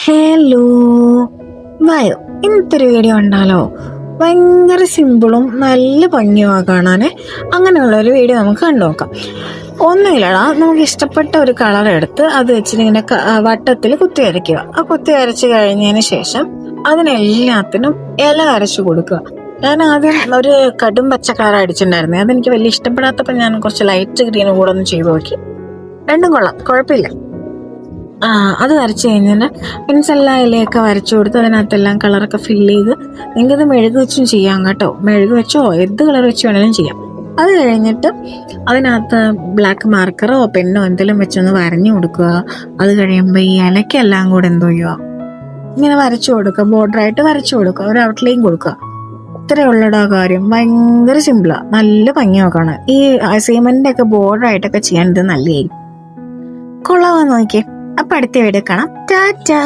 Hello, വായോ ഇന്നത്തെ ഒരു വീഡിയോ ഉണ്ടല്ലോ. ഭയങ്കര സിമ്പിളും നല്ല ഭംഗിയുമാണ് കാണാൻ. അങ്ങനെയുള്ള ഒരു വീഡിയോ നമുക്ക് കണ്ടു നോക്കാം. ഒന്നുമില്ലടാ, നമുക്ക് ഇഷ്ടപ്പെട്ട ഒരു കളർ എടുത്ത് അത് വെച്ചിട്ട് ഇങ്ങനെ വട്ടത്തിൽ കുത്തി വരയ്ക്കുക. ആ കുത്തി വരച്ച് കഴിഞ്ഞതിന് ശേഷം അതിനെല്ലാത്തിനും ഇല വരച്ചു കൊടുക്കുക. ഞാൻ ആദ്യം ഒരു കടും പച്ച കളർ അടിച്ചിട്ടുണ്ടായിരുന്നു. അതെനിക്ക് വലിയ ഇഷ്ടപ്പെടാത്തപ്പോൾ ഞാൻ കുറച്ച് ലൈറ്റ് ഗ്രീനും കൂടെ ഒന്ന് ചെയ്ത് നോക്കി. രണ്ടും കൊള്ളാം, കുഴപ്പമില്ല. അത് വരച്ച് കഴിഞ്ഞാൽ പെൻസിലെല്ലാം ഇലയൊക്കെ വരച്ചു കൊടുത്ത് അതിനകത്തെല്ലാം കളറൊക്കെ ഫില്ല് ചെയ്ത് നിങ്ങൾക്കത് മെഴുക് വെച്ചും ചെയ്യാം കേട്ടോ. മെഴുക് വെച്ചോ എന്ത് കളർ വെച്ച് വേണമെങ്കിലും ചെയ്യാം. അത് കഴിഞ്ഞിട്ട് അതിനകത്ത് ബ്ലാക്ക് മാർക്കറോ പെന്നോ എന്തെങ്കിലും വെച്ചൊന്ന് വരഞ്ഞു കൊടുക്കുക. അത് കഴിയുമ്പോൾ ഈ ഇലക്കെല്ലാം കൂടെ എന്തോ ചെയ്യുക, ഇങ്ങനെ വരച്ചു കൊടുക്കുക. ബോർഡറായിട്ട് വരച്ചു കൊടുക്കുക, ഒരു ഔട്ട്ലൈൻ കൊടുക്കുക. ഇത്രയേ ഉള്ളടാ കാര്യം. ഭയങ്കര സിമ്പിളാ, നല്ല ഭംഗിയൊക്കെയാണ്. ഈ അസൈൻമെന്റിന്റെ ഒക്കെ ബോർഡറായിട്ടൊക്കെ ചെയ്യാൻ ഇത് നല്ലതായിരിക്കും. കൊള്ളാവാൻ നോക്കിയേ. അപ്പൊ അടുത്ത വീഡിയോ കാണാം. ടാറ്റാ.